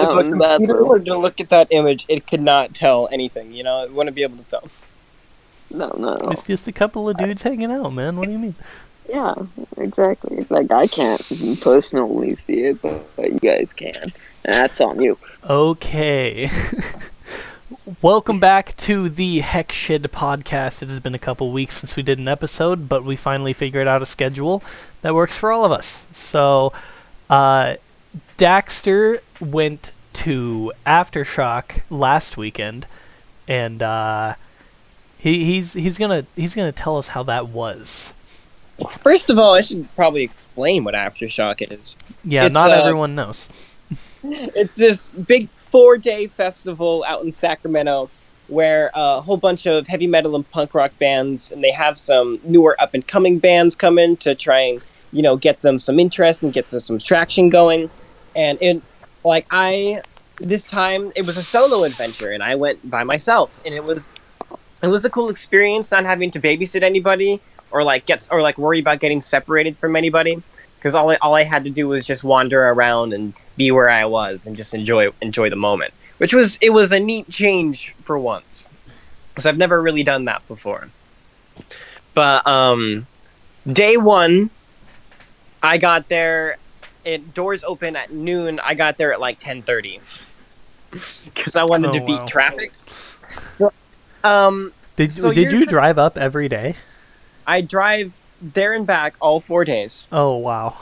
if a computer were to look at that image, it could not tell anything. You know, it wouldn't be able to tell. No. It's just a couple of dudes hanging out, man. What do you mean? Yeah, exactly. Like, I can't personally see it, but you guys can. And that's on you. Okay. Welcome back to the Shid podcast. It has been a couple weeks since we did an episode, but we finally figured out a schedule that works for all of us. So, Daxter went to Aftershock last weekend, and he's gonna tell us how that was. First of all, I should probably explain what Aftershock is. Yeah, not everyone knows. It's this big 4-day festival out in Sacramento where a whole bunch of heavy metal and punk rock bands, and they have some newer up-and-coming bands come in to try and, you know, get them some interest and get them some traction going. And this time, it was a solo adventure, and I went by myself, and it was a cool experience not having to babysit anybody or worry about getting separated from anybody, because all I had to do was just wander around and be where I was and just enjoy the moment, it was a neat change for once, because I've never really done that before. But day one, I got there. Doors open at noon. I got there at like 10:30 because I wanted to beat traffic. Did you drive up every day? I drive there and back all 4 days. Oh wow.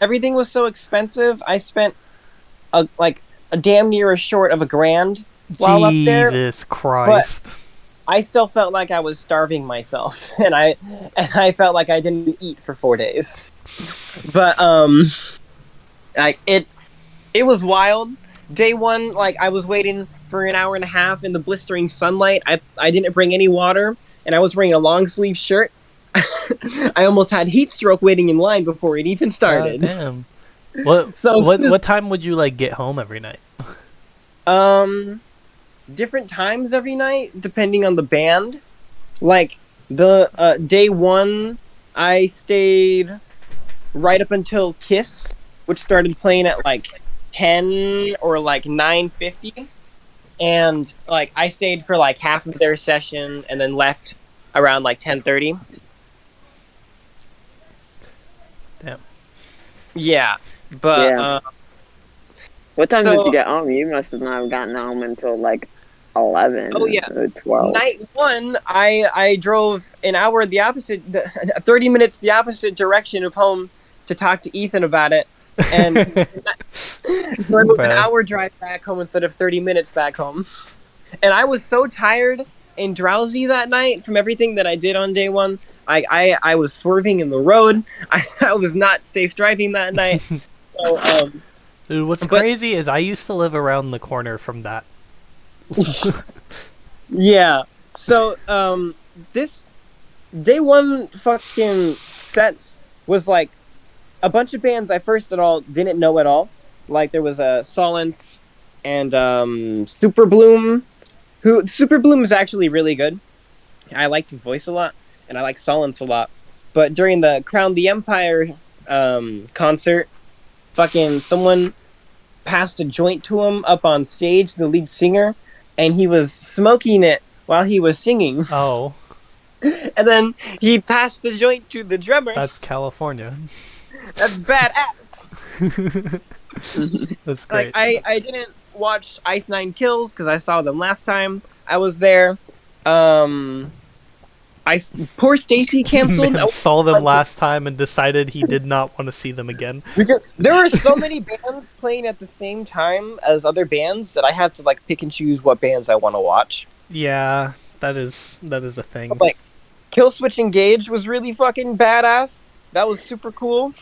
Everything was so expensive. I spent a damn near a short of $1,000 while up there. Jesus Christ. I still felt like I was starving myself, and I felt like I didn't eat for 4 days. But it was wild. Day one, I was waiting for an hour and a half in the blistering sunlight. I didn't bring any water, and I was wearing a long sleeve shirt. I almost had heat stroke waiting in line before it even started. Damn. What time would you get home every night? Different times every night, depending on the band. The day one, I stayed right up until Kiss, which started playing at 10 or 9:50, and I stayed for half of their session and then left around 10:30. Damn. Yeah, but yeah. What time did you get home? You must have not gotten home until 11. Oh yeah, or 12. Night one, I drove an hour 30 minutes the opposite direction of home to talk to Ethan about it, and it was an hour drive back home instead of 30 minutes back home. And I was so tired and drowsy that night from everything that I did on day one. I was swerving in the road. I was not safe driving that night. So, dude, what's crazy is I used to live around the corner from that. Yeah. So, this day one fucking sets was a bunch of bands I first at all didn't know at all. There was Solence and Super Bloom. Super Bloom is actually really good. I liked his voice a lot, and I like Solence a lot. But during the Crown the Empire concert, fucking someone passed a joint to him up on stage, the lead singer, and he was smoking it while he was singing. Oh. And then he passed the joint to the drummer. That's California. That's badass. That's great. I didn't watch Ice Nine Kills because I saw them last time I was there. Poor Stacy canceled. Man saw them last time and decided he did not want to see them again. Because there were so many bands playing at the same time as other bands that I have to pick and choose what bands I want to watch. Yeah, that is a thing. Killswitch Engage was really fucking badass. That was super cool.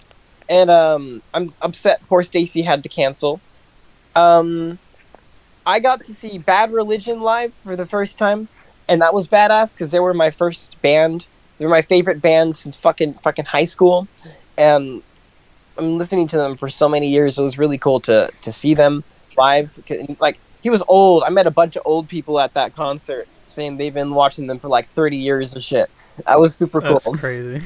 And I'm upset poor Stacy had to cancel. I got to see Bad Religion live for the first time, and that was badass because they were my first band. They were my favorite band since fucking high school, and I'm listening to them for so many years. It was really cool to see them live. He was old. I met a bunch of old people at that concert saying they've been watching them for 30 years or shit. That was super cool. That's crazy.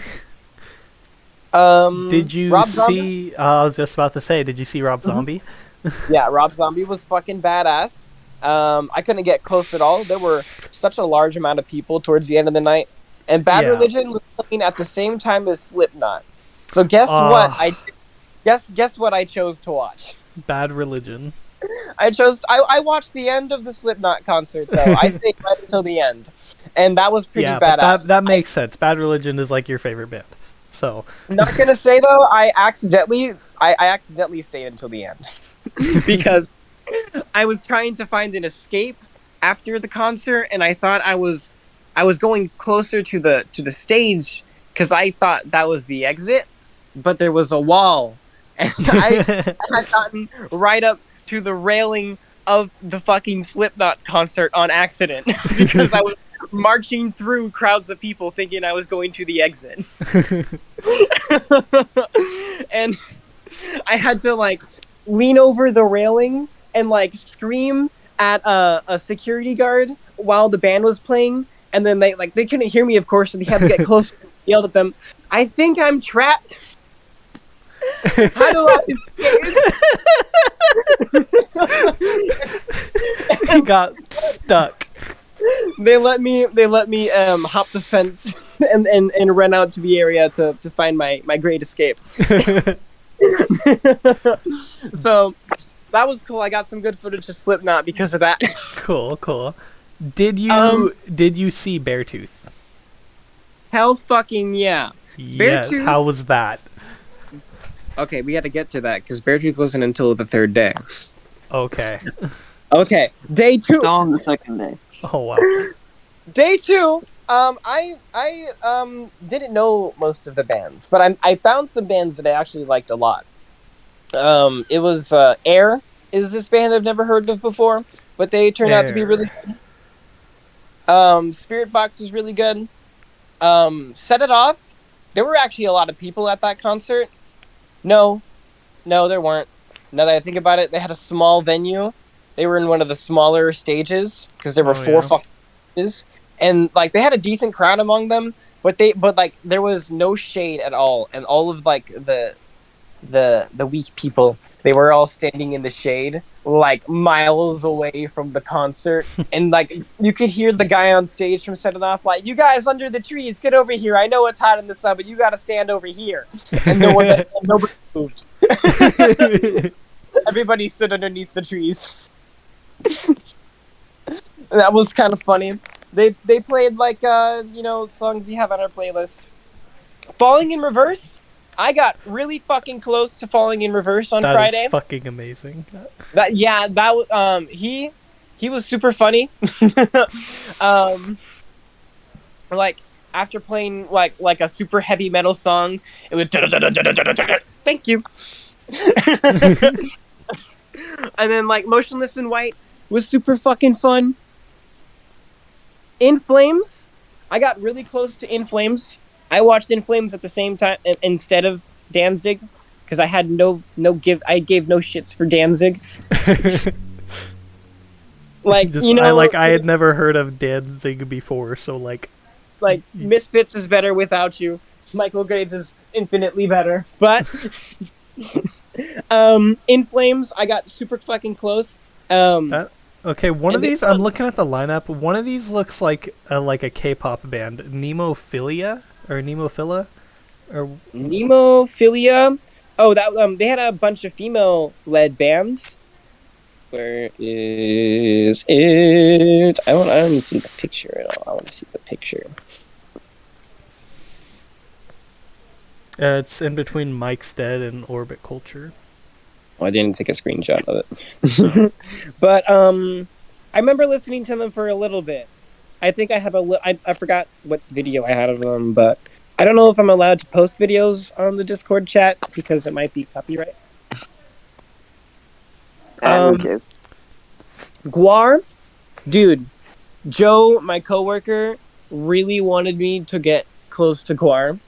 Did you see? I was just about to say, did you see Rob Zombie? Yeah, Rob Zombie was fucking badass. I couldn't get close at all. There were such a large amount of people towards the end of the night, and Bad Yeah. Religion was playing at the same time as Slipknot. So guess what? Uh, Guess what I chose to watch. Bad Religion. I watched the end of the Slipknot concert though. I stayed right until the end, and that was pretty Yeah, but badass. that makes sense. Bad Religion is like your favorite band. So I'm not gonna say though, I accidentally stayed until the end because I was trying to find an escape after the concert, and I thought I was going closer to the stage because I thought that was the exit, but there was a wall, and I had gotten right up to the railing of the fucking Slipknot concert on accident because I was marching through crowds of people thinking I was going to the exit. And I had to like lean over the railing and like scream at a security guard while the band was playing, and then they couldn't hear me, of course, so they had to get close and yelled at them, "I think I'm trapped. How do I escape?" he got stuck. They let me hop the fence and run out to the area to find my great escape. So that was cool. I got some good footage of Slipknot because of that. Cool. Did you see Beartooth? Hell fucking yeah. Yes. Beartooth- How was that? Okay, we had to get to that because Beartooth wasn't until the third day. Okay. Okay, day 2. Still on the second day. Oh wow. Day 2. I didn't know most of the bands, but I found some bands that I actually liked a lot. It was Air is this band I've never heard of before, but they turned out to be really good. Spirit Box was really good. Set It Off. There were actually a lot of people at that concert. No, there weren't. Now that I think about it, they had a small venue. They were in one of the smaller stages because there were 4 fucking stages, and like they had a decent crowd among them. But like there was no shade at all, and all of like the weak people, they were all standing in the shade, like miles away from the concert, and like you could hear the guy on stage from Set It Off, like, "You guys under the trees, get over here. I know it's hot in the sun, but you got to stand over here." And nobody moved. Everybody stood underneath the trees. That was kind of funny. They played like songs we have on our playlist. Falling in Reverse. I got really fucking close to Falling in Reverse on Friday. That is fucking amazing. He was super funny. Like after playing like a super heavy metal song, it would thank you. And then like Motionless in White was super fucking fun. In Flames, I got really close to In Flames. I watched In Flames at the same time instead of Danzig because I had I gave no shits for Danzig. Like I had never heard of Danzig before, so like Misfits is better without you. Michael Graves is infinitely better, but In Flames, I got super fucking close. Okay, one of these, I'm looking at the lineup. One of these looks like a K-pop band, Nemophilia or Nemophila, or Nemophilia. Oh, that they had a bunch of female-led bands. Where is it? I don't even see the picture at all. I want to see the picture. It's in between Mike's Dead and Orbit Culture. Well, I didn't take a screenshot of it. But I remember listening to them for a little bit. I think I have I forgot what video I had of them, but I don't know if I'm allowed to post videos on the Discord chat because it might be copyright. Okay. Guar, dude, Joe, my coworker, really wanted me to get close to Guar,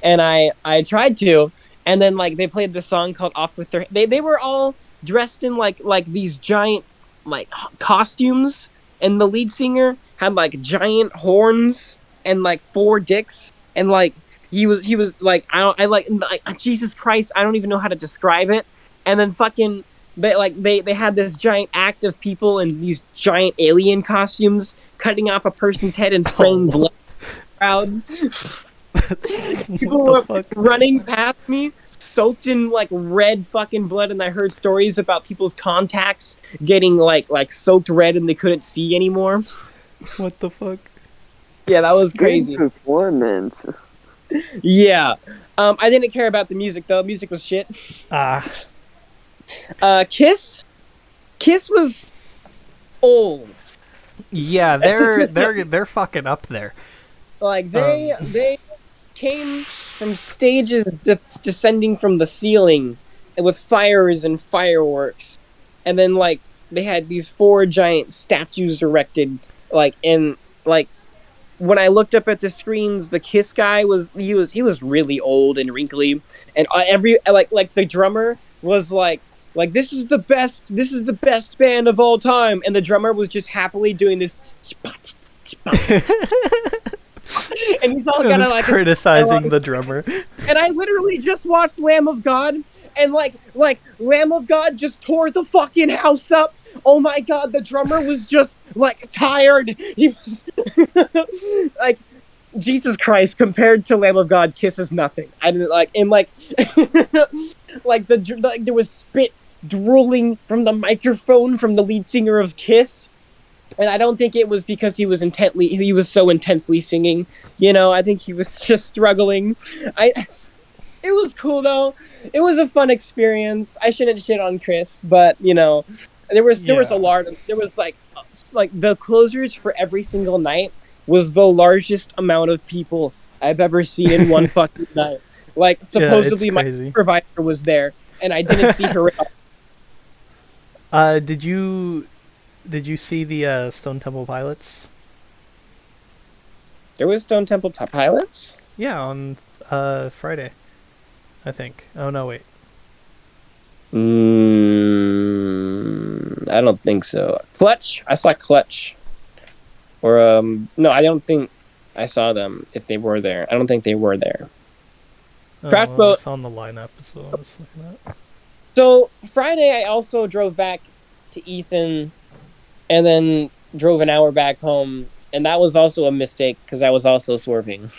and I tried to. And then like they played this song called "Off with Their." They were all dressed in like these giant like costumes, and the lead singer had like giant horns and like 4 dicks, and like he was like I like Jesus Christ, I don't even know how to describe it. and then fucking they had this giant act of people in these giant alien costumes cutting off a person's head and spraying blood crowd. People What were the fuck? running past me, soaked in like red fucking blood, and I heard stories about people's contacts getting like soaked red and they couldn't see anymore. What the fuck? Yeah, that was Good crazy. performance. Yeah. I didn't care about the music though. Music was shit. Ah, Kiss was old. yeah, they're fucking up there. Like they came from stages descending from the ceiling with fires and fireworks, and then like they had these 4 giant statues erected. Like when I looked up at the screens, the Kiss guy was really old and wrinkly, and every like the drummer was like this is the best band of all time, and the drummer was just happily doing this. And he's all kind of like criticizing the drummer. And I literally just watched Lamb of God, and like Lamb of God just tore the fucking house up. Oh my god, the drummer was just like tired. He was like, Jesus Christ, compared to Lamb of God, Kiss is nothing. I didn't like, and like like there was spit drooling from the microphone from the lead singer of Kiss. And I don't think it was because he was so intensely singing. You know, I think he was just struggling. It was cool though. It was a fun experience. I shouldn't shit on Chris, but you know, there was like the closers for every single night was the largest amount of people I've ever seen in one fucking night. Like supposedly my provider was there, and I didn't see her. Did you see the Stone Temple Pilots? There was Stone Temple Pilots? Yeah, on Friday, I think. Oh no, wait. I don't think so. Clutch? I saw Clutch. Or no, I don't think I saw them if they were there. I don't think they were there. Well, it's on the lineup, so I was looking at. So Friday I also drove back to Ethan and then drove an hour back home, and that was also a mistake because I was also swerving.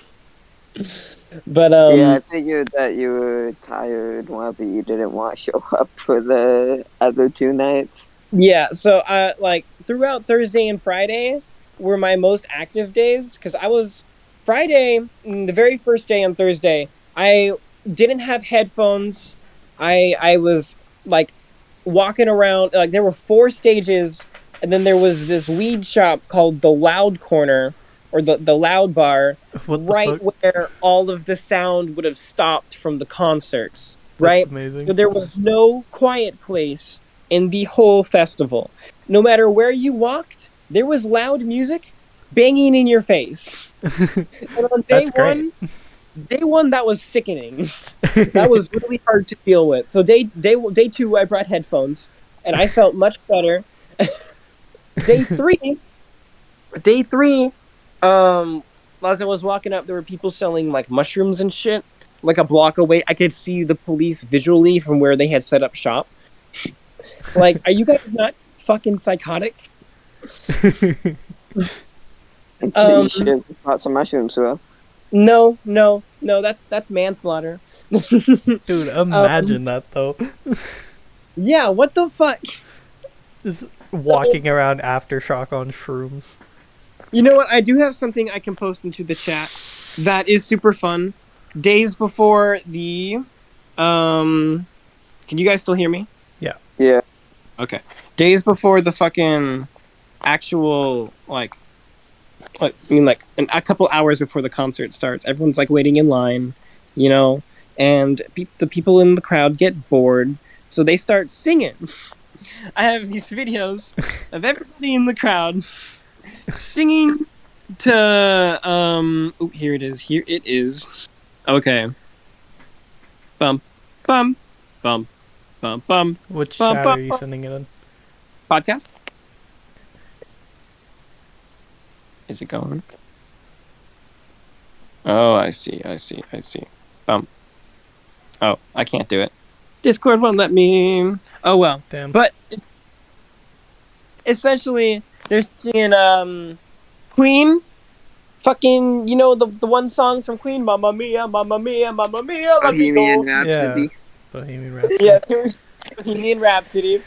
But yeah, I figured that you were tired, but you didn't want to show up for the other 2 nights. Yeah, so like throughout Thursday and Friday were my most active days because I was Friday, the very first day on Thursday, I didn't have headphones. I was like walking around, like there were 4 stages, and then there was this weed shop called the Loud Corner or the Loud Bar, right where all of the sound would have stopped from the concerts. Right? That's amazing. So there was no quiet place in the whole festival. No matter where you walked, there was loud music banging in your face. And on day one, that was sickening. That was really hard to deal with. So day 2, I brought headphones, and I felt much better. Day three, as I was walking up, there were people selling like mushrooms and shit. Like a block away, I could see the police visually from where they had set up shop. Like, are you guys not fucking psychotic? You should have bought some mushrooms, bro. No, that's manslaughter. Dude, imagine that though. Yeah, what the fuck? Just walking around Aftershock on shrooms. You know what? I do have something I can post into the chat that is super fun. Days before the can you guys still hear me? Yeah. Okay. Days before the fucking actual a couple hours before the concert starts, everyone's like waiting in line, you know, and the people in the crowd get bored, so they start singing. I have these videos of everybody in the crowd singing to here it is. Okay. Bum bum bum bum bum. Which bum, chat bum, are you sending it in? Podcast? Is it going? Oh, I see. Bum. Oh, I can't do it. Discord won't let me. Oh well. Damn. But essentially, they're singing Queen. Fucking, the one song from Queen, Mamma Mia, Mamma Mia, Mamma Mia, let me Bohemian go. Rhapsody. Bohemian Rhapsody. Yeah, Bohemian Rhapsody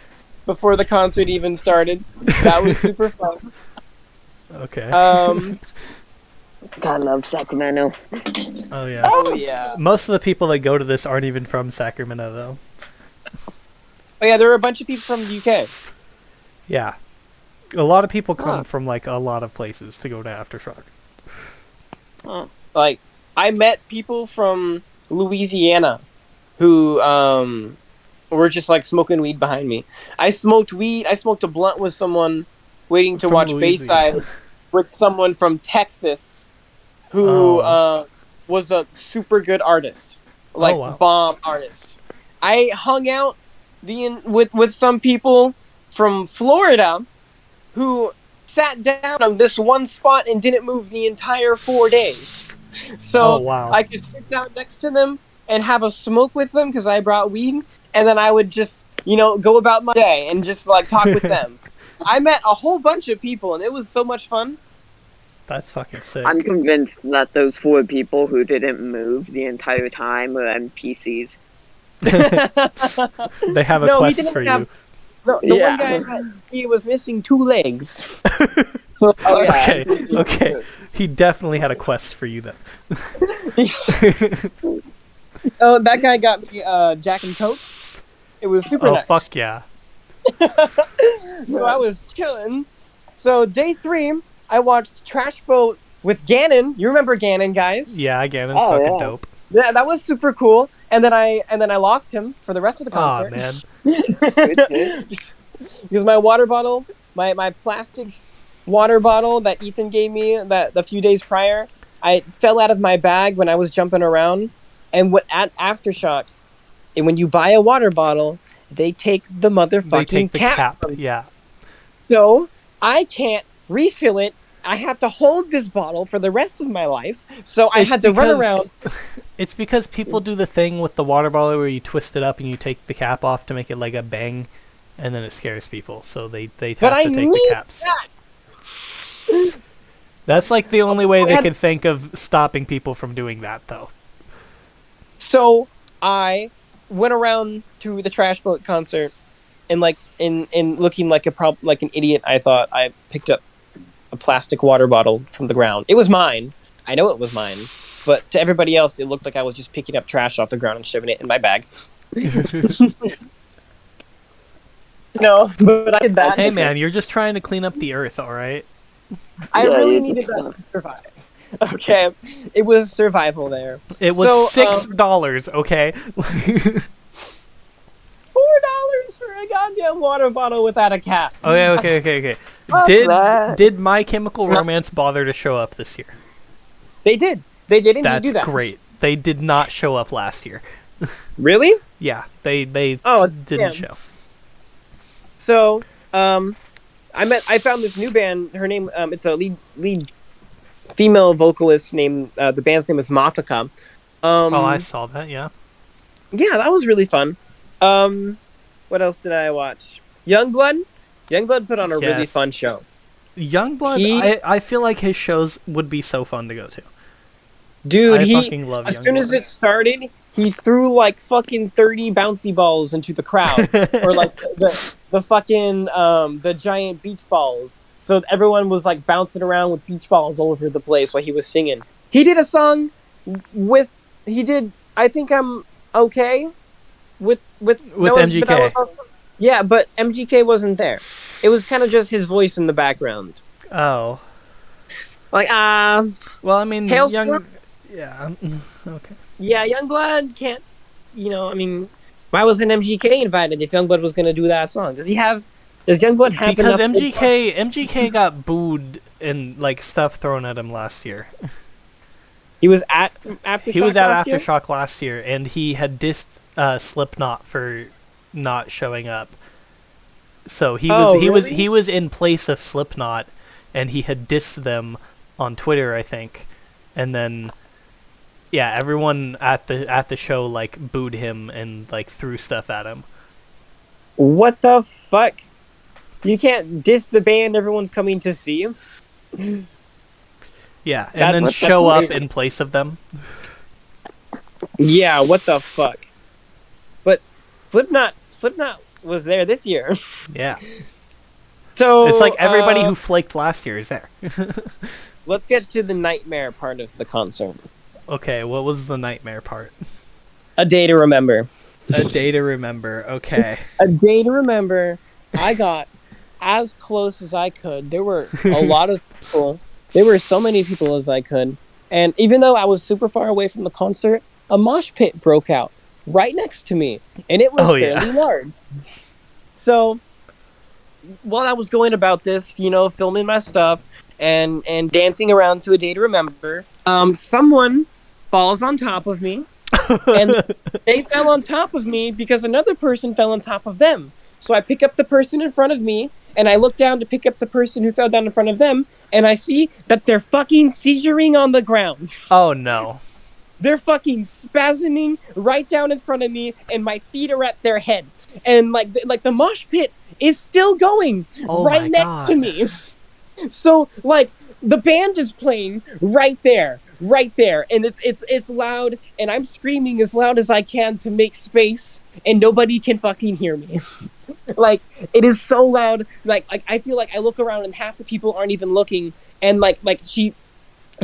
before the concert even started. That was super fun. Okay. God, love Sacramento. Oh yeah. Oh yeah. Most of the people that go to this aren't even from Sacramento, though. Oh yeah, there are a bunch of people from the UK. Yeah. A lot of people come Huh. from like a lot of places to go to Aftershock. Like, I met people from Louisiana who were just like smoking weed behind me. I smoked weed. I smoked a blunt with someone waiting to From watch Louisiana. Bayside with someone from Texas who was a super good artist, like wow. bomb artist. I hung out with some people from Florida who sat down on this one spot and didn't move the entire 4 days. So Oh, wow. I could sit down next to them and have a smoke with them because I brought weed, and then I would just, go about my day and just like talk with them. I met a whole bunch of people, and it was so much fun. That's fucking sick. I'm convinced that those 4 people who didn't move the entire time are NPCs. They have a No, he quest didn't for have- you. The Yeah. one guy, he was missing 2 legs. So, Oh, yeah. Okay, okay. He definitely had a quest for you then. Oh, that guy got me Jack and Coke. It was super Oh, nice. fuck yeah. So I was chilling. So day 3, I watched Trash Boat with Ganon. You remember Ganon, guys? Yeah, again, it's Oh, fucking yeah. dope. Yeah, that was super cool. And then I lost him for the rest of the Aw, concert. man. Because my water bottle, my plastic water bottle that Ethan gave me that the few days prior, I fell out of my bag when I was jumping around. And at Aftershock, and when you buy a water bottle, they take the motherfucking They take the cap. from you. Yeah. So I can't refill it. I have to hold this bottle for the rest of my life. So I had to run around. It's because people do the thing with the water bottle where you twist it up and you take the cap off to make it like a bang, and then it scares people. So they have But to I take the need caps. That's like the only way they could think of stopping people from doing that, though. So I went around to the Trash Boat concert, and like in looking like an idiot, I thought I picked up a plastic water bottle from the ground. It was mine. I know it was mine. But to everybody else, it looked like I was just picking up trash off the ground and shoving it in my bag. No, but I did that. Hey, man, you're just trying to clean up the earth, all right? I Yeah, really you needed did that to survive. Okay, it was survival there. It was So, $6, okay? $4 for a goddamn water bottle without a cap. Okay. Fuck that. Did My Chemical Romance bother to show up this year? They did. They did indeed That's do that. great. They did not show up last year. Really? Yeah, they Oh, didn't damn. show. So, I found this new band. Her name, it's a lead female vocalist named, the band's name is Mathika. Oh, I saw that, yeah. Yeah, that was really fun. What else did I watch? Youngblood put on a really Yes. fun show. Youngblood, I feel like his shows would be so fun to go to. Dude, I he fucking love as soon as Youngblood. it started, he threw like fucking 30 bouncy balls into the crowd, or like the fucking the giant beach balls. So everyone was like bouncing around with beach balls all over the place while he was singing. He did a song I Think I'm Okay with MGK. Yeah, but MGK wasn't there. It was kind of just his voice in the background. Oh. Like, Well, I mean, Hailstorm? Yeah, okay. yeah, Youngblood can't, why wasn't MGK invited if Youngblood was going to do that song? Does Youngblood have Because enough... MGK got booed and, like, stuff thrown at him last year. He was at Aftershock He was at last year? Aftershock last year, and he had dissed Slipknot for not showing up. So he was in place of Slipknot, and he had dissed them on Twitter, I think, and then Yeah, everyone at the show like booed him and like threw stuff at him. What the fuck? You can't diss the band everyone's coming to see. Yeah, and then That's show up crazy. in place of them. Yeah, what the fuck? But Slipknot was there this year. Yeah. So It's like everybody who flaked last year is there. let's get to the nightmare part of the concert. Okay, what was the nightmare part? A day to remember. A day to remember. Okay. A day to remember. I got as close as I could. There were a lot of people. There were so many people as I could. And even though I was super far away from the concert, a mosh pit broke out right next to me. And it was fairly large. So while I was going about this, filming my stuff and dancing around to a day to remember, someone falls on top of me. And they fell on top of me because another person fell on top of them. So I pick up the person in front of me, and I look down to pick up the person who fell down in front of them, and I see that they're fucking seizuring on the ground. Oh no. They're fucking spasming right down in front of me, and my feet are at their head. And like the mosh pit is still going right next to me. So like the band is playing right there, and it's loud, and I'm screaming as loud as I can to make space, and nobody can fucking hear me. Like it is so loud. Like I feel like I look around and half the people aren't even looking, and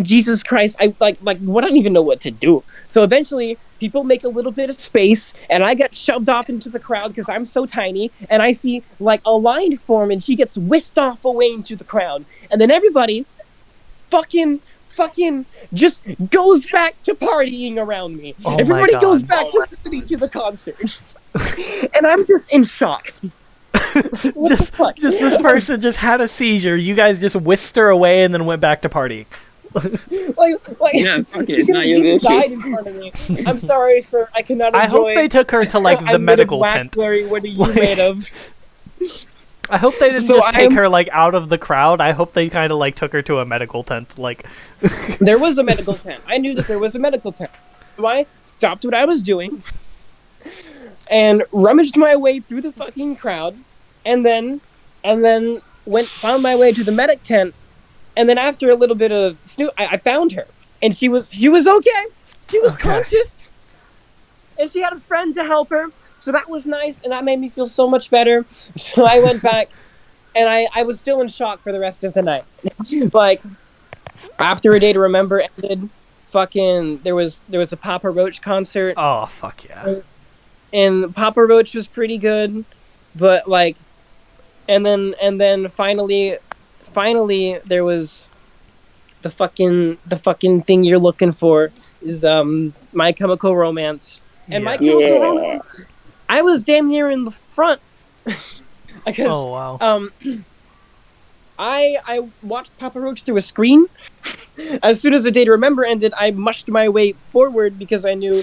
Jesus Christ, I don't even know what to do. So eventually, people make a little bit of space, and I get shoved off into the crowd because I'm so tiny, and I see like a line form, and she gets whisked off away into the crowd, and then everybody fucking just goes back to partying around me. Oh Everybody my God. goes back to listening to the concert, and I'm just in shock. just this person just had a seizure. You guys just whisked her away and then went back to partying. like Yeah, fuck it. you Not could your have just issue. died in front of me. I'm sorry, sir. I cannot enjoy. I hope they took her to like the I'm medical made of wax, tent. Larry, what are you made of? I hope they didn't So just take I'm- her like out of the crowd. I hope they kind of like took her to a medical tent. Like, There was a medical tent. I knew that there was a medical tent. So I stopped what I was doing and rummaged my way through the fucking crowd, and then found my way to the medic tent. And then after a little bit of snoop, I found her, and she was okay. She was conscious, and she had a friend to help her. So that was nice, and that made me feel so much better. So I went back, and I was still in shock for the rest of the night. Like after A Day to Remember ended, fucking there was a Papa Roach concert. oh fuck yeah. And Papa Roach was pretty good, but like, and then finally there was the fucking thing you're looking for is My Chemical Romance. And My Chemical Romance, I was damn near in the front because Oh wow. I watched Papa Roach through a screen. As soon as The Day to Remember ended, I mushed my way forward because I knew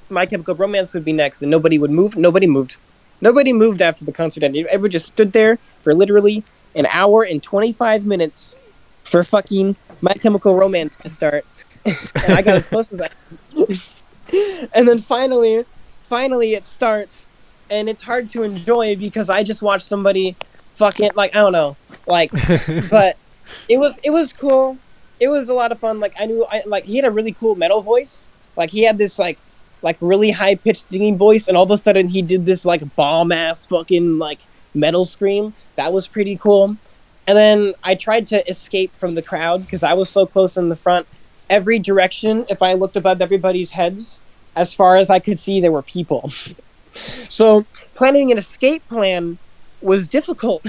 My Chemical Romance would be next, and nobody would move. Nobody moved after the concert ended. Everyone just stood there for literally an hour and 25 minutes for fucking My Chemical Romance to start. And I got as close as I could. And then finally it starts, and it's hard to enjoy because I just watched somebody fucking, like, I don't know, like, but it was cool. It was a lot of fun. Like, he had a really cool metal voice. Like, he had this, like really high-pitched singing voice, and all of a sudden he did this, like, bomb-ass fucking, like, metal scream. That was pretty cool. And then I tried to escape from the crowd because I was so close in the front. Every direction, if I looked above everybody's heads, as far as I could see, there were people. So planning an escape plan was difficult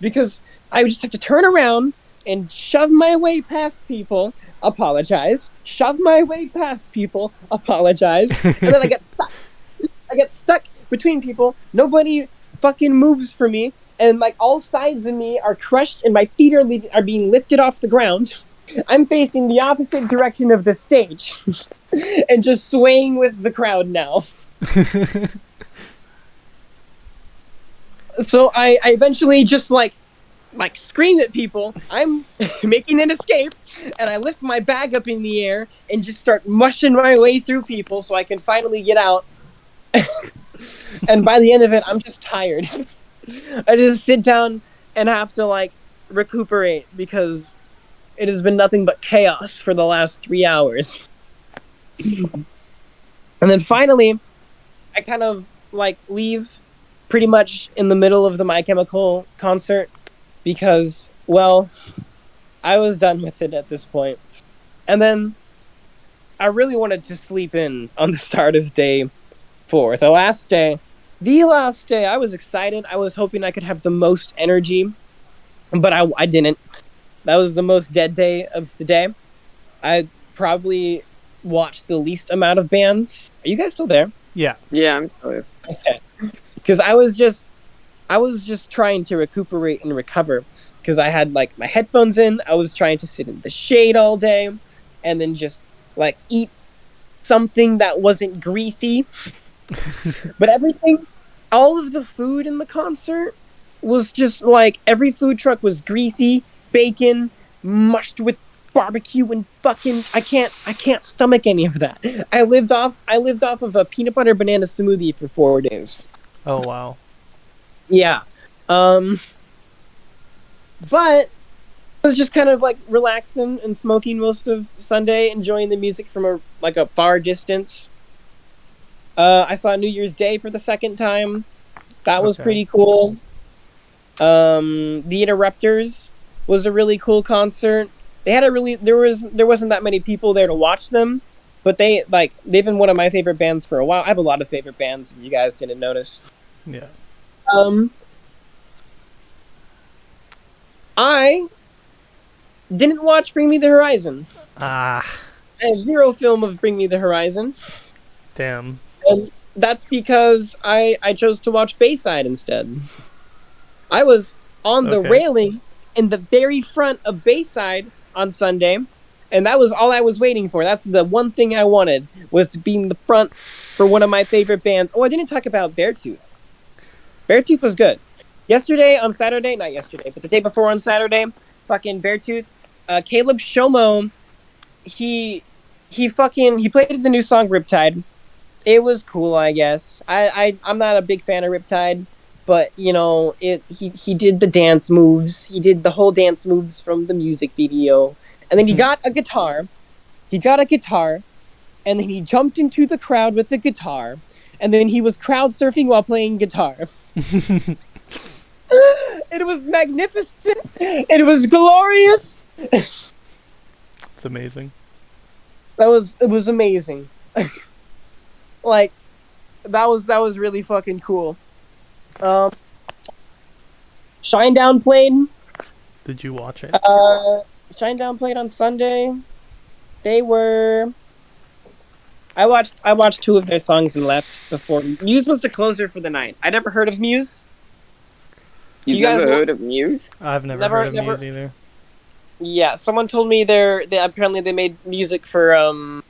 because I would just have to turn around and shove my way past people, apologize, shove my way past people, apologize, and then I get stuck. I get stuck between people. Nobody fucking moves for me, and like all sides of me are crushed, and my feet are being lifted off the ground. I'm facing the opposite direction of the stage, and just swaying with the crowd now. So I eventually just like like scream at people. I'm making an escape, and I lift my bag up in the air and just start mushing my way through people so I can finally get out. And by the end of it, I'm just tired. I just sit down and have to like recuperate because it has been nothing but chaos for the last 3 hours. And then finally, I kind of like leave pretty much in the middle of the My Chemical concert because, well, I was done with it at this point. And then I really wanted to sleep in on the start of day 4, the last day. The last day, I was excited. I was hoping I could have the most energy, but I didn't. That was the most dead day of the day. I probably watched the least amount of bands. Are you guys still there? Yeah. Yeah, I'm sorry. Okay. Because I was just trying to recuperate and recover. Because I had like my headphones in. I was trying to sit in the shade all day, and then just like eat something that wasn't greasy. But everything, all of the food in the concert was just like every food truck was greasy, bacon, mushed with barbecue and fucking I can't stomach any of that. I lived off of a peanut butter banana smoothie for 4 days. Oh wow. Yeah. But I was just kind of like relaxing and smoking most of Sunday, enjoying the music from a far distance. I saw New Year's Day for the second time. That was pretty cool. The Interrupters was a really cool concert. They had there wasn't that many people there to watch them, but they've been one of my favorite bands for a while. I have a lot of favorite bands, if you guys didn't notice. Yeah. I didn't watch Bring Me the Horizon. Ah. I have zero film of Bring Me the Horizon. Damn. And that's because I chose to watch Bayside instead. I was on the railing in the very front of Bayside on Sunday, and that was all I was waiting for. That's the one thing I wanted, was to be in the front for one of my favorite bands. Oh, I didn't talk about Beartooth. Beartooth was good. Not yesterday, but the day before on Saturday, fucking Beartooth, Caleb Shomo, he played the new song Riptide. It was cool, I guess. I'm not a big fan of Riptide, but you know, he did the dance moves. He did the whole dance moves from the music video. And then he got a guitar. And then he jumped into the crowd with the guitar. And then he was crowd surfing while playing guitar. It was magnificent. It was glorious. It's amazing. It was amazing. Like, that was really fucking cool. Shinedown played. Did you watch it? Shinedown played on Sunday. I watched 2 of their songs and left before. Muse was the closer for the night. I never heard of Muse. You've never heard of Muse? I've never heard of Muse either. Yeah, someone told me they apparently made music for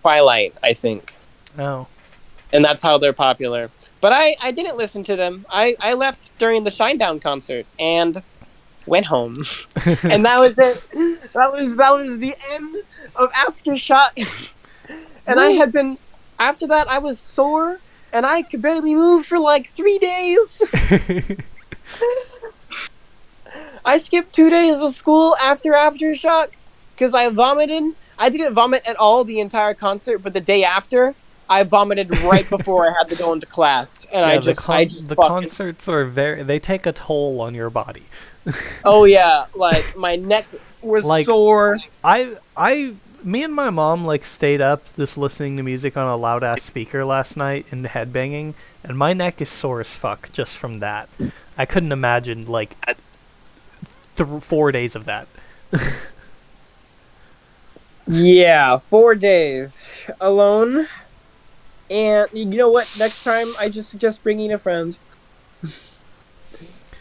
Twilight, I think. Oh. And that's how they're popular. But I didn't listen to them. I left during the Shinedown concert and went home. And that was it. That was the end of Aftershock. And I had been, after that I was sore and I could barely move for like 3 days. I skipped 2 days of school after Aftershock because I vomited. I didn't vomit at all the entire concert, but the day after, I vomited right before I had to go into class, and the concerts are they take a toll on your body. Oh yeah, like my neck was sore. Me and my mom stayed up just listening to music on a loud ass speaker last night and headbanging, and my neck is sore as fuck just from that. I couldn't imagine 4 days of that. Yeah, 4 days alone. And you know what? Next time, I just suggest bringing a friend.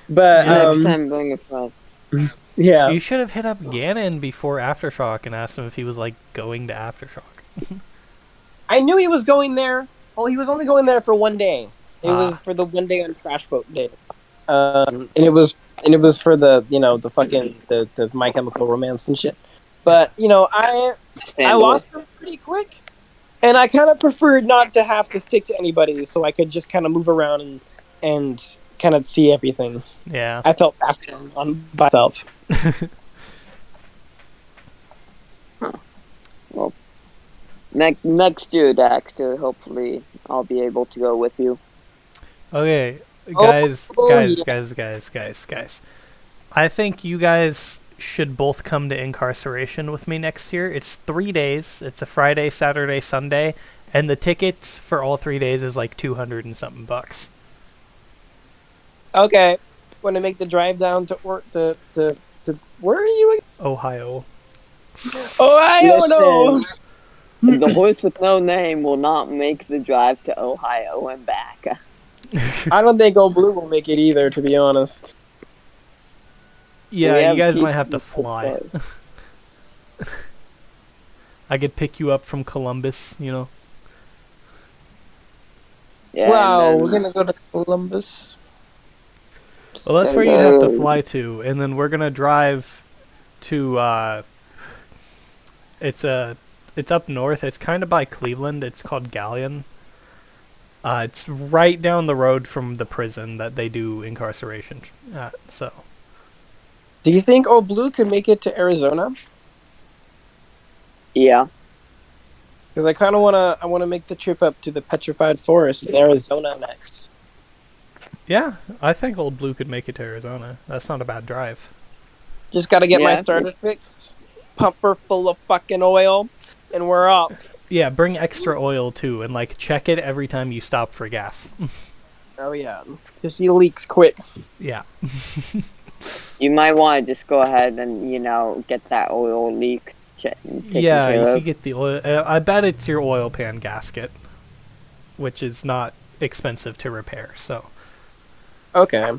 But next time, bring a friend. Yeah. You should have hit up Gannon before Aftershock and asked him if he was going to Aftershock. I knew he was going there. Well, he was only going there for 1 day. It was for the 1 day on Trash Boat Day. and it was for the the fucking the My Chemical Romance and shit. But I Understandable. lost them pretty quick, and I kind of preferred not to have to stick to anybody, so I could just kind of move around and kind of see everything. Yeah. I felt faster on by myself. Well, next year, Daxter, hopefully I'll be able to go with you. Okay, Oh, guys, yeah. guys. I think you guys should both come to Incarceration with me next year. It's 3 days. It's a Friday, Saturday, Sunday, and the tickets for all 3 days is like 200 and something bucks. Okay, want to make the drive down to work? The where are you again? Ohio. Ohio, no. Listen, the horse with no name will not make the drive to Ohio and back. I don't think Old Blue will make it either, to be honest. Yeah, We you have guys might people have to who fly. play. I could pick you up from Columbus, you know. Yeah, Wow, and we're then gonna go to Columbus. Well, that's gotta where you'd have to go. fly to, and then we're gonna drive to. It's up north. It's kind of by Cleveland. It's called Galleon. It's right down the road from the prison that they do incarceration at. So Do you think Old Blue could make it to Arizona? Yeah, Because I wanna make the trip up to the Petrified Forest in Arizona next. yeah, I think Old Blue could make it to Arizona. That's not a bad drive. Just gotta get my Yeah. starter fixed, pump her full of fucking oil, and we're off. Yeah, bring extra oil too, and like check it every time you stop for gas. Oh yeah, because she leaks quick. Yeah. you might want to just go ahead and get that oil leak taken Yeah, you care could of. get the oil. I bet it's your oil pan gasket, which is not expensive to repair. So Okay.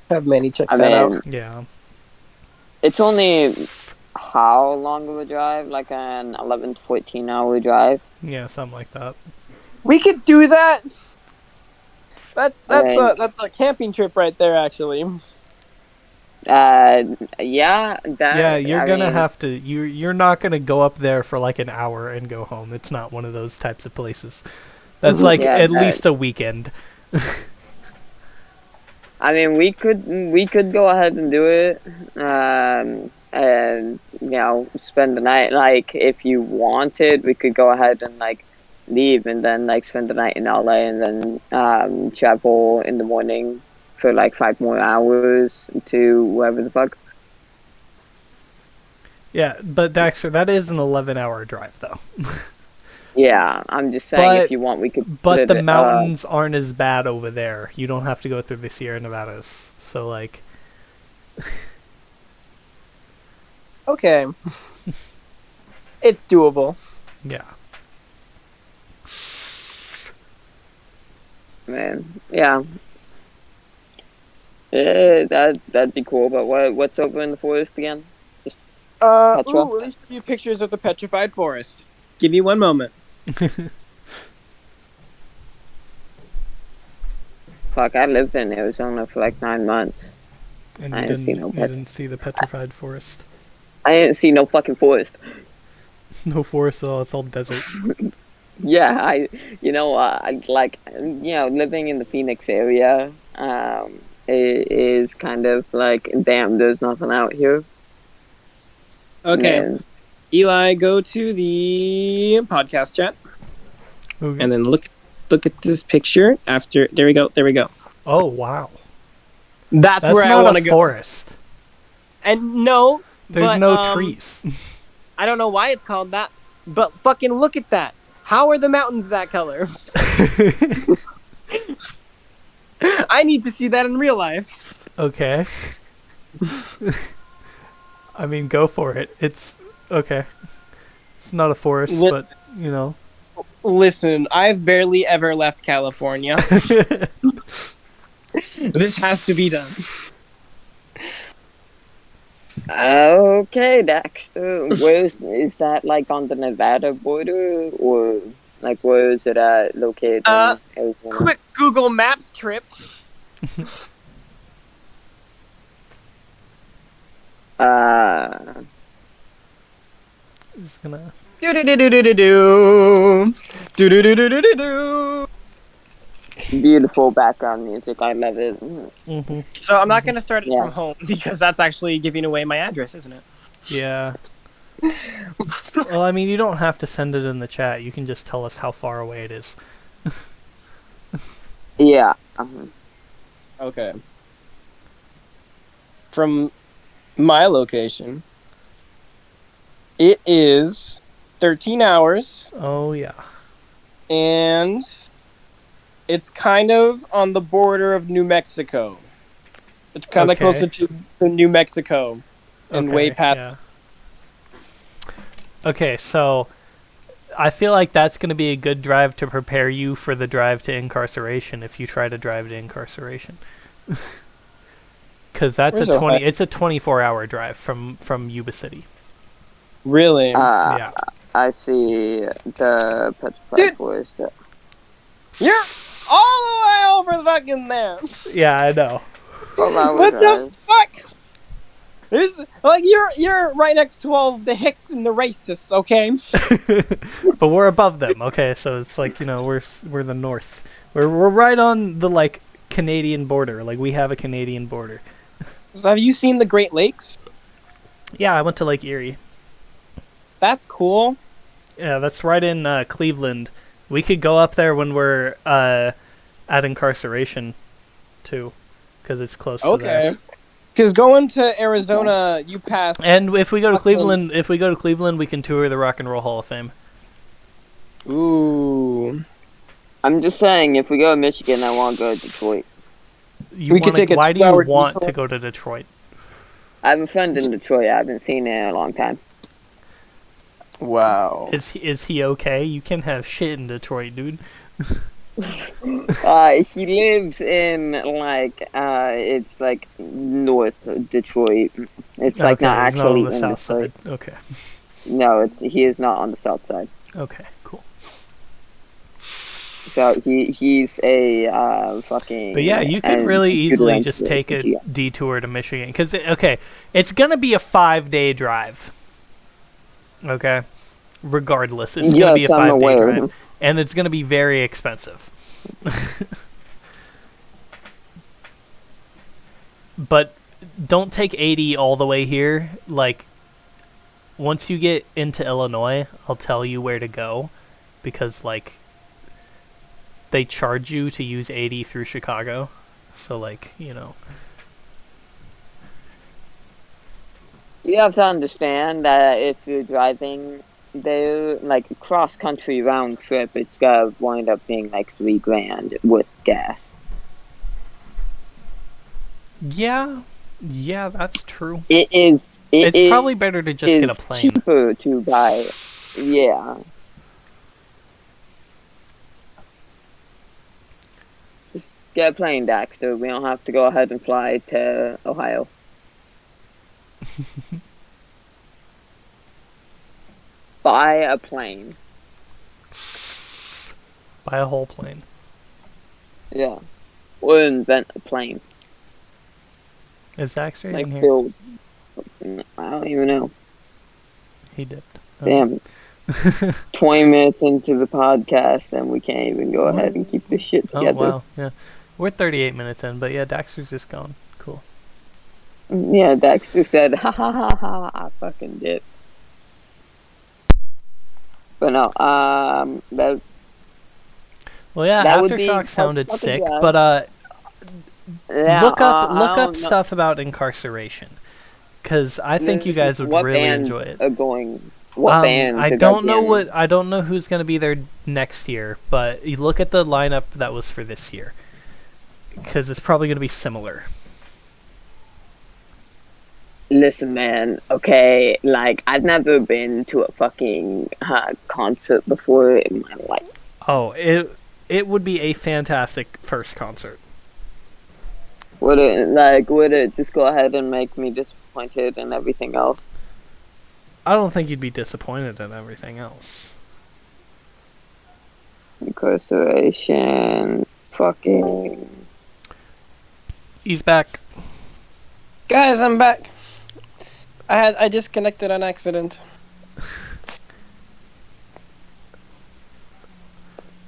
Have Manny check I that out. mean, yeah, it's only how long of a drive? Like an 11 to 14 hour drive. yeah, something like that. We could do that. That's I mean, that's a camping trip right there, actually. yeah, that. Yeah, you're I gonna mean, have to. You're not gonna go up there for like an hour and go home. It's not one of those types of places. That's like Yeah, at that- least a weekend. I mean, we could go ahead and do it, and spend the night. Like, if you wanted, we could go ahead and like leave and then like spend the night in LA and then travel in the morning for like 5 more hours to wherever the fuck. Yeah, but Daxter, that is an 11-hour drive though. Yeah, I'm just saying But- if you want, we could. But put the it, mountains aren't as bad over there. You don't have to go through the Sierra Nevadas. So like, Okay. It's doable. yeah. man, yeah. That'd be cool. But what's over in the forest again? Petra? Let me show you pictures of the Petrified Forest. Give me one moment. Fuck, I lived in Arizona for like 9 months. And I you didn't see didn't, no you didn't see the petrified forest. I didn't see no fucking forest. No forest at all. It's all desert. Yeah, living in the Phoenix area, it is kind of like, damn, there's nothing out here. Okay, Man. Eli, go to the podcast chat Okay. and then look at this picture. After there we go. Oh wow. That's That's where I not want a to go. forest. And no, There's but, no trees. I don't know why it's called that, but fucking look at that. How are the mountains that color? I need to see that in real life. Okay. I mean, go for it. It's okay. It's not a forest, Li- but you know. Listen, I've barely ever left California. This has to be done. Okay, Dexter. Is that like on the Nevada border, or like where is it at located in Arizona? Quick Google Maps trip. Just gonna. Do-do-do-do-do-do. Do-do-do-do-do-do. Beautiful background music. I love it. Mm-hmm. So I'm not going to start it Yeah. from home because that's actually giving away my address, isn't it? Yeah. Well, I mean, you don't have to send it in the chat. You can just tell us how far away it is. Yeah. Okay. From my location, it is 13 hours, Oh yeah. and it's kind of on the border of New Mexico. It's kind of Okay. closer to New Mexico and way past. Yeah. Okay, so I feel like that's going to be a good drive to prepare you for the drive to incarceration if you try to drive to incarceration. Because that's Where's It's Ohio? a 24-hour drive from Yuba City. Really? Yeah. I see the Dude. petrified forest. You're all the way over fucking there. Yeah, I know. 12-hour What drive. the fuck? There's, like, you're right next to all of the hicks and the racists, okay? But we're above them. Okay, so it's like, we're the north. We're right on the like Canadian border. Like we have a Canadian border. So have you seen the Great Lakes? Yeah, I went to Lake Erie. That's cool. Yeah, that's right in Cleveland. We could go up there when we're at incarceration, too, because it's close to there. Okay. Because going to Arizona, you pass. And if we go to Fucking- Cleveland, we can tour the Rock and Roll Hall of Fame. Ooh. I'm just saying, if we go to Michigan, I want to go to Detroit. We could take a Why do you 2-hour want detour. to go to Detroit? I have a friend in Detroit. I haven't seen it in a long time. Wow. Is he okay? You can have shit in Detroit, dude. He lives in it's like north of Detroit. It's like Okay, not he's actually on the in south Detroit. side. Okay. No, he is not on the south side. Okay, cool. So he's a fucking. But yeah, you could and really computer easily just engineer. take a Yeah. detour to Michigan. Because, it's going to be a 5-day drive. Okay? Regardless, it's going to be a Yes, I'm 5-day aware. drive. And it's going to be very expensive. But don't take 80 all the way here. Like, once you get into Illinois, I'll tell you where to go. Because, like, they charge you to use 80 through Chicago. So, like, You have to understand that if you're driving there, like cross country round trip, it's gonna wind up being like $3,000 with gas. Yeah, that's true. It's probably better to just get a plane. Cheaper to buy. Yeah. Just get a plane, Daxter. We don't have to go ahead and fly to Ohio. Buy a plane. Buy a whole plane. Yeah. Or invent a plane. Is Zach straight Like in here? build. I don't even know. He dipped. Damn. 20 minutes into the podcast and we can't even go ahead and keep this shit Oh, together. wow. Yeah. We're 38 minutes in, but yeah, Daxter's just gone. Cool. Yeah, Dexter said, ha ha ha ha, I fucking did. But no, that, Well, yeah, That would be Aftershock sounded fucking sick, bad. but yeah, look I up don't know stuff about incarceration, because I think you guys would what really bands enjoy it. Are going, what bands I are don't know going in? I don't know who's going to be there next year, but you look at the lineup that was for this year, because it's probably going to be similar. Listen, man, okay, like, I've never been to a fucking concert before in my life. Oh, it would be a fantastic first concert. Would it just go ahead and make me disappointed and everything else? I don't think you'd be disappointed in everything else. Incarceration, fucking... He's back. Guys, I'm back. I disconnected on accident.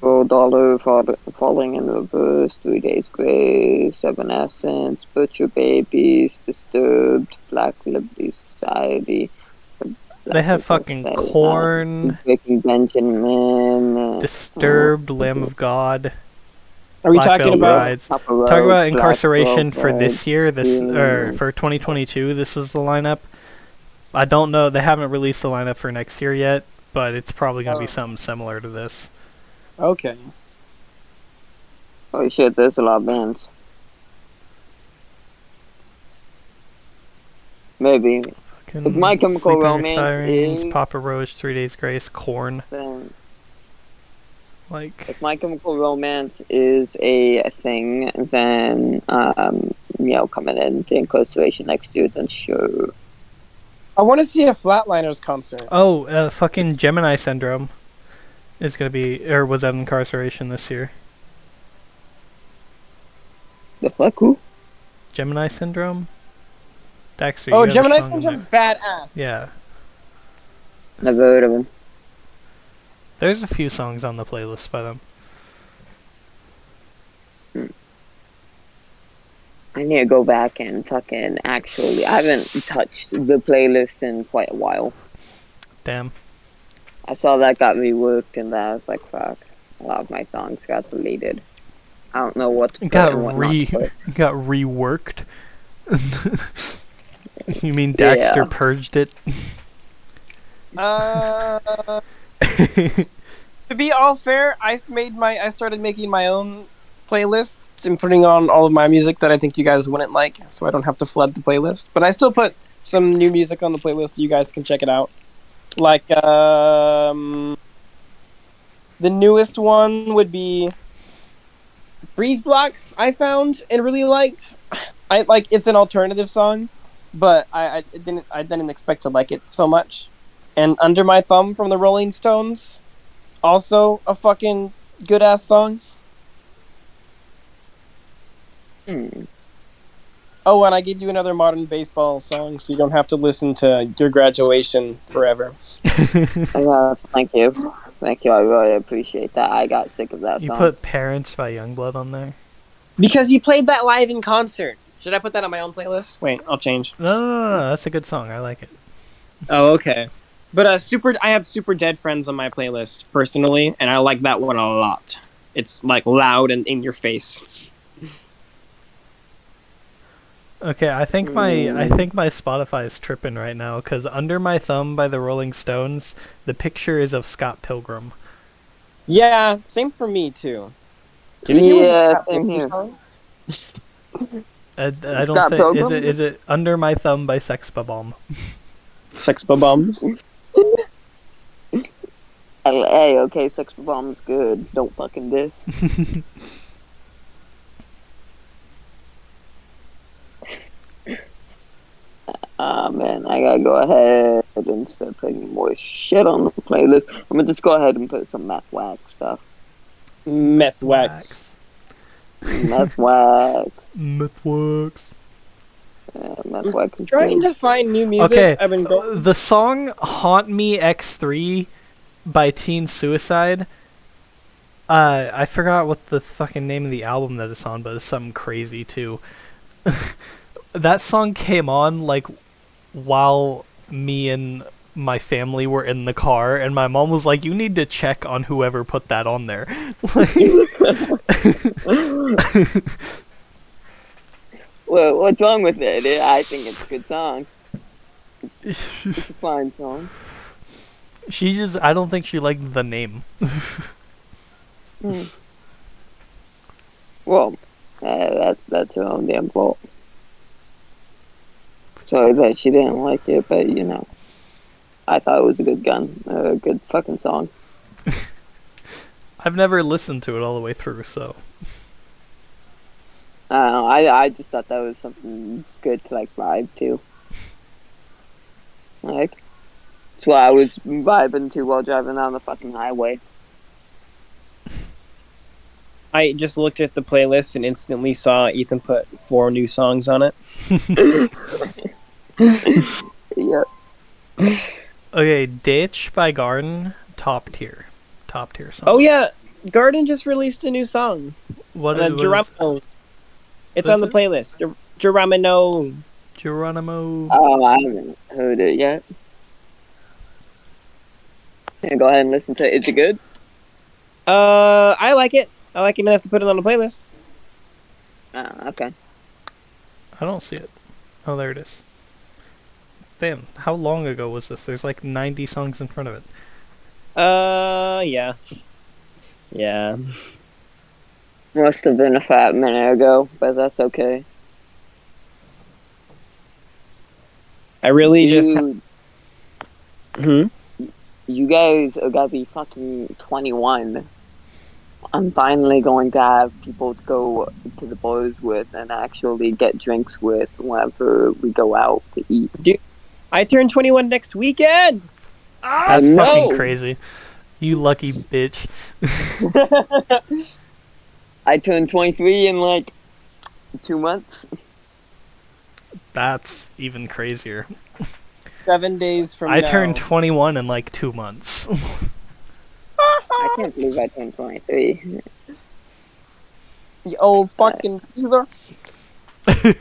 $4 falling in reverse, 3 Days Grace, Evanescence, Butcher Babies, Disturbed, Black Liberty Society. They have fucking Korn, Breaking Benjamin, Disturbed, Lamb of God. Are we Black talking Veil about? Brides. Talk about Incarceration for this year, for 2022. This was the lineup. I don't know. They haven't released the lineup for next year yet, but it's probably going to be something similar to this. Okay. Oh shit, there's a lot of bands. Maybe. If My Chemical Romance Sirens, is... Papa Roach, 3 Days Grace, Korn. Then, Like, if My Chemical Romance is a thing, then, coming into Incarceration next year, then sure. I want to see a Flatliners concert. oh, fucking Gemini Syndrome is going to be, or was at Incarceration this year. The fuck, who? Gemini Syndrome? Dexter, Oh, you have a Gemini song in Syndrome's there. badass. Yeah. Never heard of him. There's a few songs on the playlist by them. I need to go back and fucking actually... I haven't touched the playlist in quite a while. Damn. I saw that got reworked, and I was like, fuck. A lot of my songs got deleted. I don't know what to put Got and what not to put. got reworked. You mean Dexter Yeah. purged it? To be all fair, I started making my own playlists and putting on all of my music that I think you guys wouldn't like, so I don't have to flood the playlist. But I still put some new music on the playlist so you guys can check it out. Like the newest one would be Breeze Blocks. I found and really liked. It's an alternative song, but I didn't expect to like it so much. And Under My Thumb from the Rolling Stones, also a fucking good ass song. Oh, and I gave you another modern baseball song, so you don't have to listen to Your Graduation forever. Yes, thank you. Thank you, I really appreciate that. I got sick of that You song. put Parents by Youngblood on there? Because you played that live in concert. Should I put that on my own playlist? Wait, I'll change. No, that's a good song. I like it. Oh, okay. But I have Super Dead Friends on my playlist personally, and I like that one a lot. It's like loud and in your face. Okay, I think my Spotify is tripping right now because Under My Thumb by the Rolling Stones, the picture is of Scott Pilgrim. Yeah, same for me too. Yeah, same here. I don't Scott think Pilgrim? is it Under My Thumb by Sex Bomb. Sex Bums. Hey, okay, Sex Bomb's good. Don't fucking diss. Man, I gotta go ahead and start putting more shit on the playlist. I'm gonna just go ahead and put some meth wax stuff. Meth wax. Meth wax. Meth wax. Yeah, meth wax is Trying good. to find new music. Okay, I've been the song "Haunt Me X3" by Teen Suicide. I forgot what the fucking name of the album that it's on, but it's something crazy too. That song came on like while me and my family were in the car, and my mom was like, "You need to check on whoever put that on there." Well, what's wrong with it? I think it's a good song. It's a fine song. I don't think she liked the name. Well, that's her own damn fault. Sorry that she didn't like it, but I thought it was a good fucking song. I've never listened to it all the way through, so. I just thought that was something good to vibe to. That's what I was vibing to while driving down the fucking highway. I just looked at the playlist and instantly saw Ethan put 4 new songs on it. Yep. Okay, Ditch by Garden, top tier song. Oh yeah, Garden just released a new song. What Geronimo. It's What on is the it? playlist. Geronimo. Geronimo. I haven't heard it yet. Yeah, go ahead and listen to it. Is it good? I like it. I like it enough to put it on the playlist. Okay. I don't see it. Oh, there it is. Damn, how long ago was this? There's like 90 songs in front of it. Yeah. Yeah. Must have been a fat minute ago, but that's okay. I really just. Dude, you guys are gotta be fucking 21. I'm finally going to have people to go to the bars with and actually get drinks with whenever we go out to eat. Dude, I turn 21 next weekend. That's I fucking know. crazy. You lucky bitch. I turned 23 in like 2 months. That's even crazier. 7 days from I now. turned 21 in like 2 months. I can't believe I turned 23. The old fucking teaser.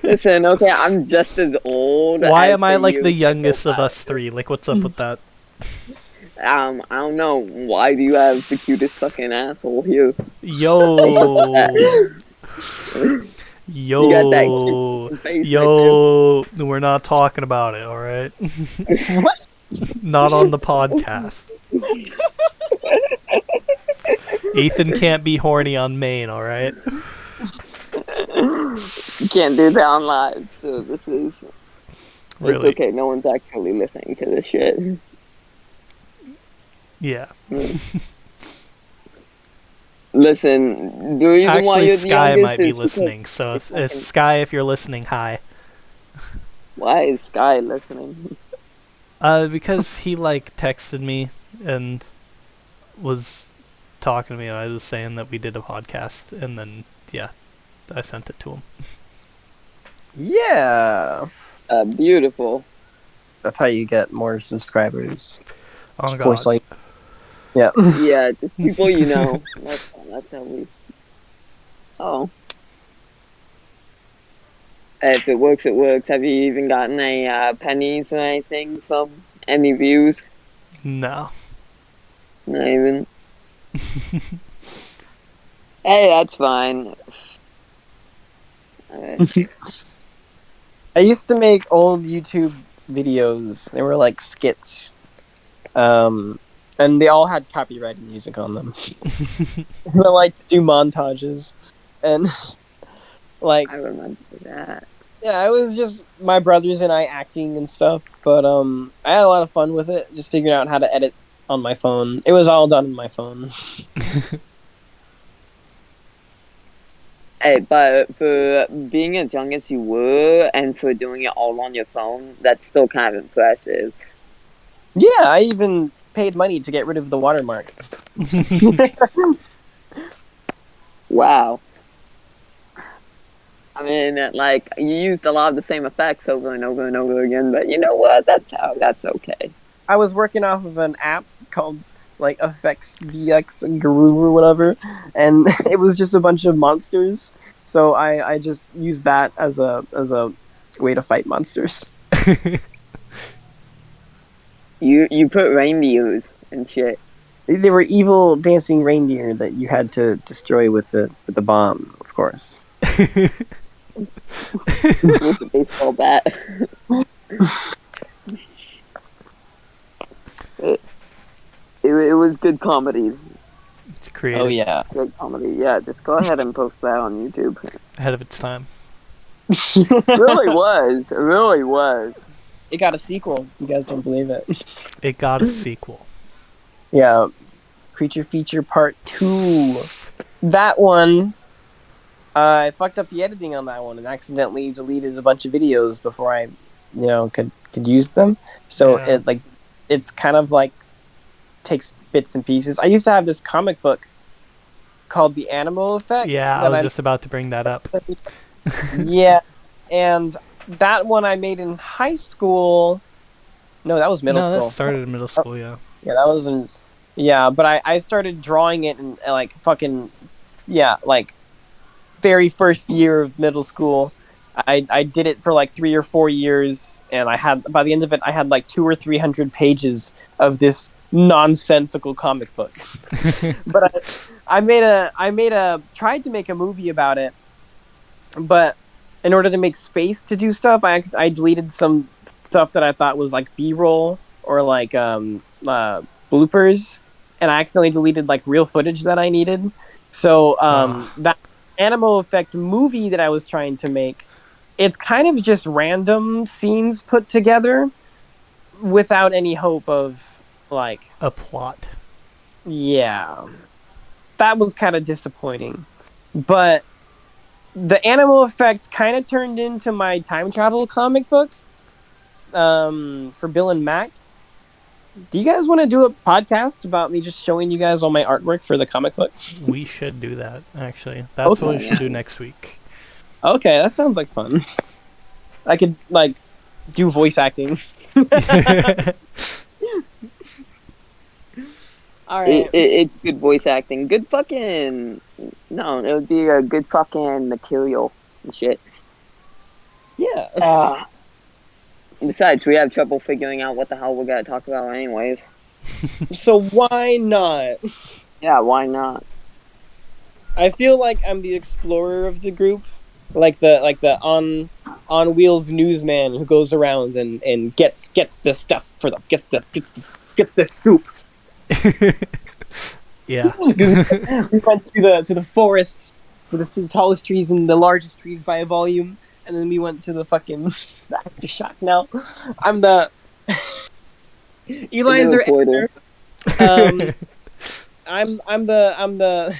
Listen, okay, I'm just as old. Why as am I like you the youngest of people us three? Like, what's up with that? I don't know. Why do you have the cutest fucking asshole here? Yo. You got that cute face Yo. We're not talking about it, alright? What? Not on the podcast. Ethan can't be horny on main, alright? You can't do that on live, so this is... Really? It's okay, no one's actually listening to this shit. Yeah. Listen, the reason why Actually, you're the Sky youngest might be is listening, because so it's if fucking- Sky, if you're listening, hi. Why is Sky listening? Because he, like, texted me and was talking to me, and I was saying that we did a podcast, and then, yeah, I sent it to him. Yeah. Beautiful. That's how you get more subscribers. Oh, Of course, God. like, yeah. Yeah, just people you know. That's how we... Oh. If it works, it works. Have you even gotten any pennies or anything from any views? No. Not even. Hey, that's fine. I used to make old YouTube videos. They were like skits. And they all had copyrighted music on them. I like to do montages. And like I remember that. yeah, it was just my brothers and I acting and stuff, but I had a lot of fun with it, just figuring out how to edit on my phone. It was all done on my phone. Hey, but for being as young as you were and for doing it all on your phone, that's still kind of impressive. Yeah, I even paid money to get rid of the watermark. Wow. I mean, like, you used a lot of the same effects over and over and over again, but you know what? That's okay. I was working off of an app called like Effects VX Guru or whatever, and it was just a bunch of monsters. So I just used that as a way to fight monsters. You put reindeers and shit. They were evil dancing reindeer that you had to destroy with the bomb, of course. With the baseball bat. It was good comedy. It's creative. Oh yeah. Good comedy. Yeah, just go ahead and post that on YouTube. Ahead of its time. It really was. It really was. It got a sequel. You guys don't believe it. It got a sequel. Yeah. Creature Feature Part 2. That one, I fucked up the editing on that one and accidentally deleted a bunch of videos before I, could use them. So Yeah. it's kind of like takes bits and pieces. I used to have this comic book called The Animal Effect. Yeah, I that was just about to bring that up. Yeah, and that one I made in high school, No, that was middle no, school. that started in middle school. Yeah. Yeah, that wasn't. Yeah, but I started drawing it in like fucking like very first year of middle school. I did it for like 3 or 4 years, and I had by the end of it I had like 200 or 300 pages of this nonsensical comic book. But I tried to make a movie about it, but in order to make space to do stuff, I deleted some stuff that I thought was like B-roll or like bloopers, and I accidentally deleted like real footage that I needed. So that Animo Effect movie that I was trying to make, it's kind of just random scenes put together without any hope of like a plot. Yeah, that was kind of disappointing, but the Animo Effect kind of turned into my time travel comic book for Bill and Mac. Do you guys want to do a podcast about me just showing you guys all my artwork for the comic book? We should do that, actually. That's what we should do next week. Okay, that sounds like fun. I could, like, do voice acting. All right. It's good voice acting. Good fucking... No, it would be a good fucking material and shit. Yeah. Besides, we have trouble figuring out what the hell we're gonna talk about anyways. So why not? Yeah, why not? I feel like I'm the explorer of the group, like the on wheels newsman who goes around and gets the stuff for them, gets the scoop. Yeah. We went to the forests, to the tallest trees and the largest trees by a volume, and then we went to the fucking Aftershock. Now, I'm the Eli's our editor. I'm the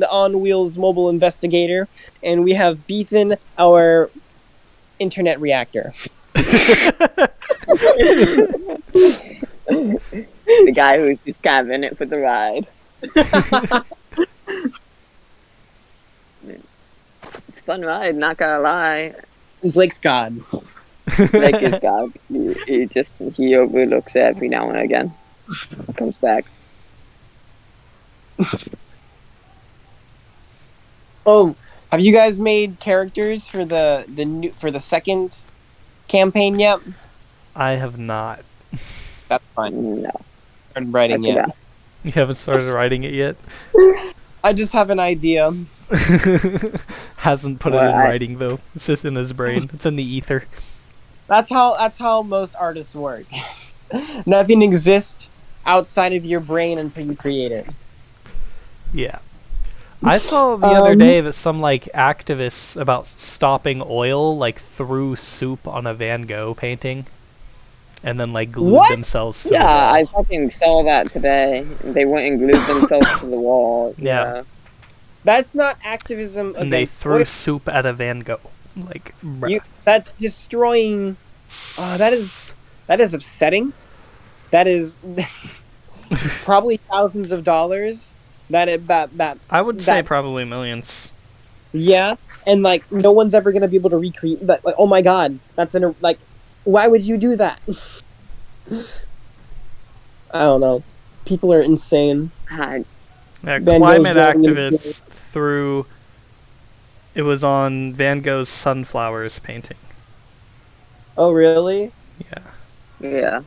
on wheels mobile investigator, and we have Beethan, our internet reactor. The guy who's just kind of in it for the ride. It's a fun ride, not gonna lie. Blake's God. Blake is God. He overlooks it every now and again. Comes back. Oh, have you guys made characters for the second campaign yet? I have not. That's fine. No. Started writing yet. You haven't started writing it yet? I just have an idea. Hasn't put it in writing though. It's just in his brain. It's in the ether. That's how most artists work. Nothing exists outside of your brain until you create it. Yeah. I saw the other day that some like activists about stopping oil like threw soup on a Van Gogh painting and then like glued themselves to the wall. I fucking saw that today. They went and glued themselves to the wall. Yeah. That's not activism. And they threw soup at a Van Gogh. Like, that's destroying. That is upsetting. That is probably thousands of dollars. I would say probably millions. Yeah, and like no one's ever gonna be able to recreate that. Like, oh my god, why would you do that? I don't know. People are insane. Yeah, climate activists threw. It was on Van Gogh's Sunflowers painting. Oh really? Yeah. Yeah.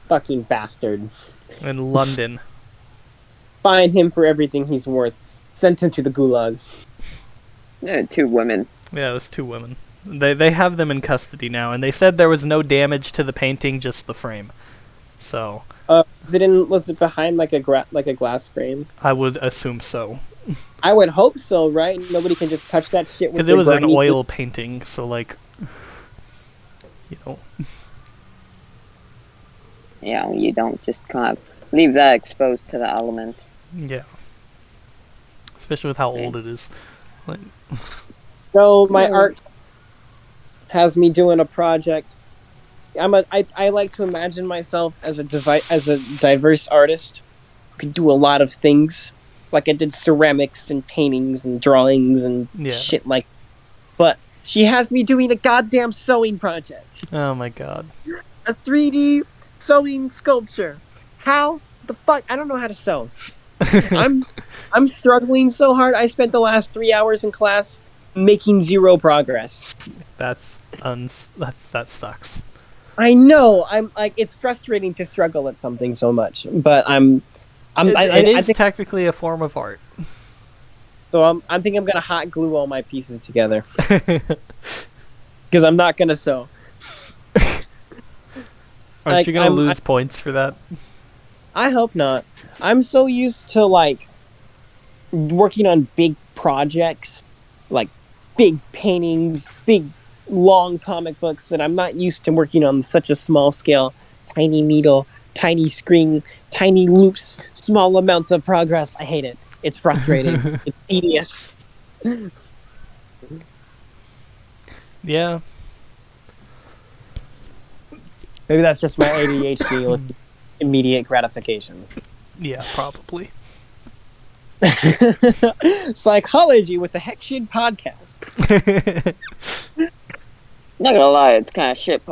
Fucking bastard. In London. Find him for everything he's worth. Send him to the gulag. Yeah, 2 women. Yeah, there's 2 women. They have them in custody now, and they said there was no damage to the painting, just the frame. So. Was it behind like a glass frame? I would assume so. I would hope so, right? Nobody can just touch that shit with because it was an oil painting, so like, you know. Yeah, you don't just kind of leave that exposed to the elements. Yeah. Especially with how old it is. Like... So my art has me doing a project. I like to imagine myself as a diverse artist who can do a lot of things. Like I did ceramics and paintings and drawings and shit like. But she has me doing a goddamn sewing project. Oh my god. a 3D sewing sculpture. How the fuck? I don't know how to sew. I'm struggling so hard. I spent the last 3 hours in class making zero progress. That sucks. I know. I'm like, it's frustrating to struggle at something so much, but It is I think technically a form of art. so. I think I'm gonna hot glue all my pieces together because I'm not gonna sew. Aren't you gonna lose points for that? I hope not. I'm so used to like working on big projects, like big paintings, big long comic books, that I'm not used to working on such a small scale, tiny needle, tiny screen, tiny loops, small amounts of progress. I hate it. It's frustrating. It's tedious. Yeah. Maybe that's just my ADHD with immediate gratification. Yeah, probably. Psychology with the Shid podcast. Not gonna lie, it's kind of shit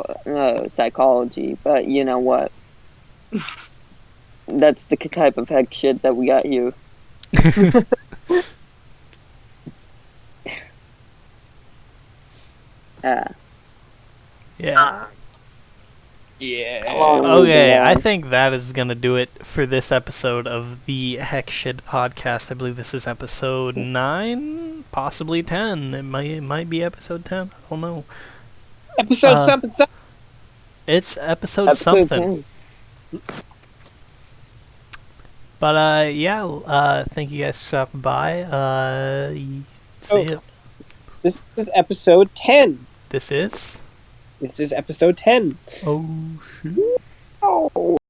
psychology, but you know what? That's the type of heck shit that we got here. Yeah. Yeah. Okay, I think that is gonna do it for this episode of the Heck Shid podcast. I believe this is episode 9, possibly 10. It might be episode 10. I don't know. Episode something. It's episode something. 10. But yeah, thank you guys for stopping by. See ya. This is episode 10. This is episode 10. Oh shit. Oh.